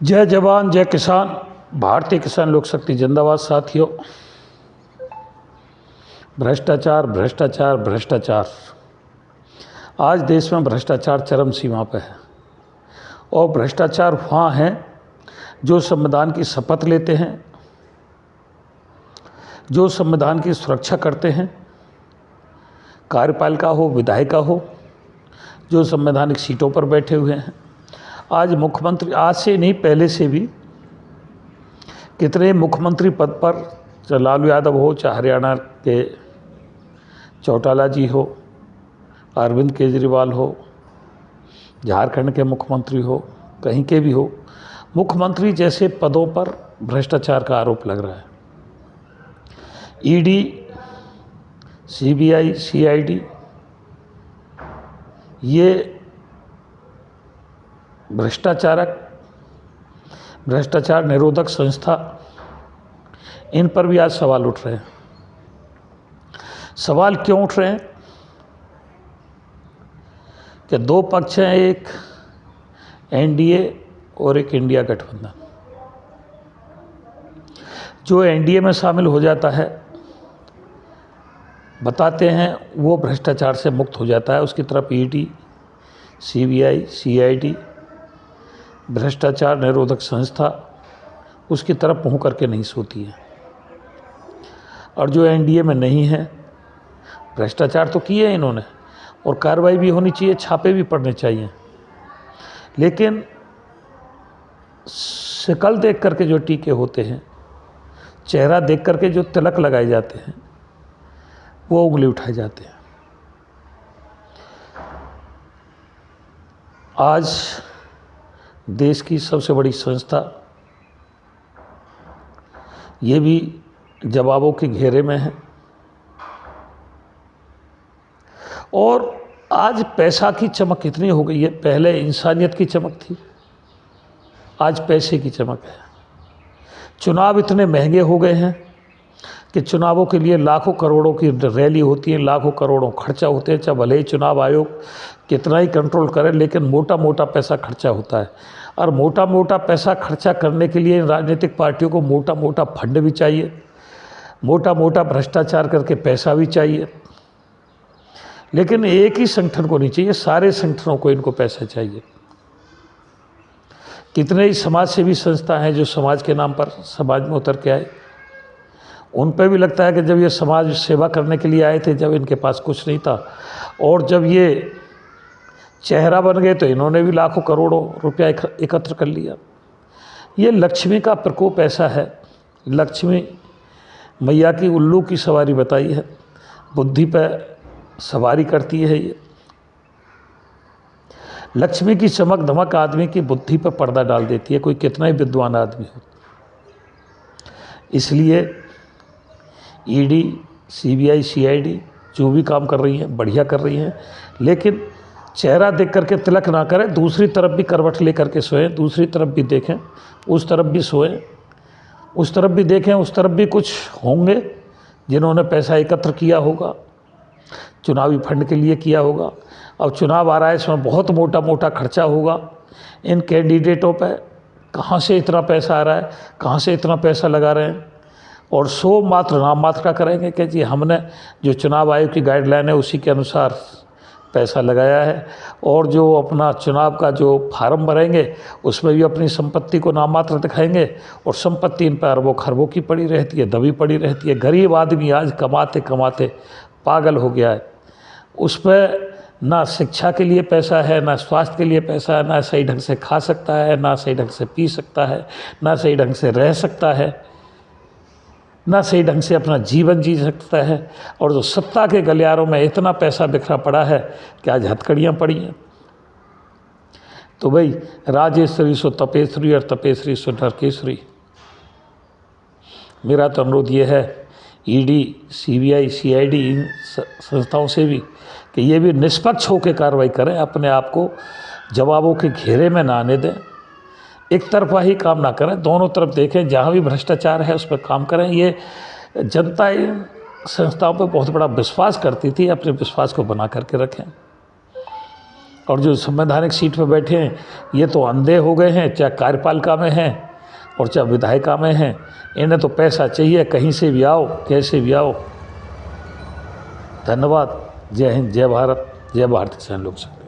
जय जवान जय किसान। भारतीय किसान लोक शक्ति जिंदाबाद। साथियों, भ्रष्टाचार भ्रष्टाचार भ्रष्टाचार, आज देश में भ्रष्टाचार चरम सीमा पर है। और भ्रष्टाचार वहाँ हैं जो संविधान की शपथ लेते हैं, जो संविधान की सुरक्षा करते हैं, कार्यपालिका हो विधायिका हो, जो संवैधानिक सीटों पर बैठे हुए हैं। आज मुख्यमंत्री, आज से नहीं पहले से भी कितने मुख्यमंत्री पद पर, चाहे लालू यादव हो, चाहे हरियाणा के चौटाला जी हो, अरविंद केजरीवाल हो, झारखंड के मुख्यमंत्री हो, कहीं के भी हो, मुख्यमंत्री जैसे पदों पर भ्रष्टाचार का आरोप लग रहा है। ईडी, सीबीआई, सीआईडी, ये भ्रष्टाचार निरोधक संस्था, इन पर भी आज सवाल उठ रहे हैं। सवाल क्यों उठ रहे हैं कि दो पक्ष हैं, एक एनडीए और एक इंडिया गठबंधन। जो एनडीए में शामिल हो जाता है, बताते हैं वो भ्रष्टाचार से मुक्त हो जाता है। उसकी तरफ ईडी, सीबीआई, सीआईडी, भ्रष्टाचार निरोधक संस्था उसकी तरफ मुँह करके नहीं सोती है। और जो एनडीए में नहीं है, भ्रष्टाचार तो किए हैं इन्होंने और कार्रवाई भी होनी चाहिए, छापे भी पड़ने चाहिए, लेकिन शक्ल देख करके जो टीके होते हैं, चेहरा देख करके जो तिलक लगाए जाते हैं, वो उंगली उठाए जाते हैं। आज देश की सबसे बड़ी संस्था ये भी जवाबों के घेरे में है। और आज पैसा की चमक इतनी हो गई है, पहले इंसानियत की चमक थी, आज पैसे की चमक है। चुनाव इतने महंगे हो गए हैं कि चुनावों के लिए लाखों करोड़ों की रैली होती है, लाखों करोड़ों खर्चा होते हैं। चाहे भले ही चुनाव आयोग कितना ही कंट्रोल करे, लेकिन मोटा मोटा पैसा खर्चा होता है। और मोटा मोटा पैसा खर्चा करने के लिए राजनीतिक पार्टियों को मोटा मोटा फंड भी चाहिए, मोटा मोटा भ्रष्टाचार करके पैसा भी चाहिए। लेकिन एक ही संगठन को नहीं चाहिए, सारे संगठनों को इनको पैसा चाहिए। कितने ही समाज सेवी संस्था हैं जो समाज के नाम पर समाज में उतर के आए। उन पर भी लगता है कि जब ये समाज सेवा करने के लिए आए थे, जब इनके पास कुछ नहीं था, और जब ये चेहरा बन गए तो इन्होंने भी लाखों करोड़ों रुपया एकत्र कर लिया। ये लक्ष्मी का प्रकोप ऐसा है, लक्ष्मी मैया की उल्लू की सवारी बताई है, बुद्धि पर सवारी करती है। ये लक्ष्मी की चमक धमक आदमी की बुद्धि पर पर्दा डाल देती है, कोई कितना ही विद्वान आदमी हो। इसलिए ईडी, सीबीआई, सीआईडी जो भी काम कर रही हैं, बढ़िया कर रही हैं, लेकिन चेहरा देख करके तिलक ना करें। दूसरी तरफ भी करवट ले करके सोएं, दूसरी तरफ भी देखें, उस तरफ भी सोएं, उस तरफ भी देखें, उस तरफ भी कुछ होंगे जिन्होंने पैसा एकत्र किया होगा, चुनावी फंड के लिए किया होगा। अब चुनाव आ रहा है, इसमें बहुत मोटा मोटा खर्चा होगा। इन कैंडिडेटों पर कहाँ से इतना पैसा आ रहा है, कहाँ से इतना पैसा लगा रहे हैं, और सो मात्र नाम मात्र का करेंगे कि जी हमने जो चुनाव आयोग की गाइडलाइन है उसी के अनुसार पैसा लगाया है। और जो अपना चुनाव का जो फार्म भरेंगे उसमें भी अपनी संपत्ति को नाम मात्र दिखाएंगे, और संपत्ति इन पर अरबों खरबों की पड़ी रहती है, दबी पड़ी रहती है। गरीब आदमी आज कमाते कमाते पागल हो गया है। उस पर ना शिक्षा के लिए पैसा है, ना स्वास्थ्य के लिए पैसा है, ना सही ढंग से खा सकता है, ना सही ढंग से पी सकता है, ना सही ढंग से रह सकता है, ना सही ढंग से अपना जीवन जी सकता है। और जो सत्ता के गलियारों में इतना पैसा बिखरा पड़ा है कि आज हथकड़ियाँ पड़ी हैं। तो भाई, राजेश्वरी सो तपेश्वरी और तपेश्वरी सो नरकेश्वरी। मेरा तो अनुरोध ये है ईडी, सीबीआई, सीआईडी, इन संस्थाओं से भी कि ये भी निष्पक्ष होकर कार्रवाई करें, अपने आप को जवाबों के घेरे में ना आने दें, एक तरफा ही काम ना करें, दोनों तरफ देखें। जहाँ भी भ्रष्टाचार है उस पर काम करें। ये जनता इन संस्थाओं पर बहुत बड़ा विश्वास करती थी, अपने विश्वास को बना करके रखें। और जो संवैधानिक सीट पर बैठे हैं ये तो अंधे हो गए हैं, चाहे कार्यपालिका में हैं और चाहे विधायिका में हैं। इन्हें तो पैसा चाहिए, कहीं से भी आओ, कैसे भी आओ। धन्यवाद। जय हिंद, जय भारत, जय भारतीय किसान लोक संघ।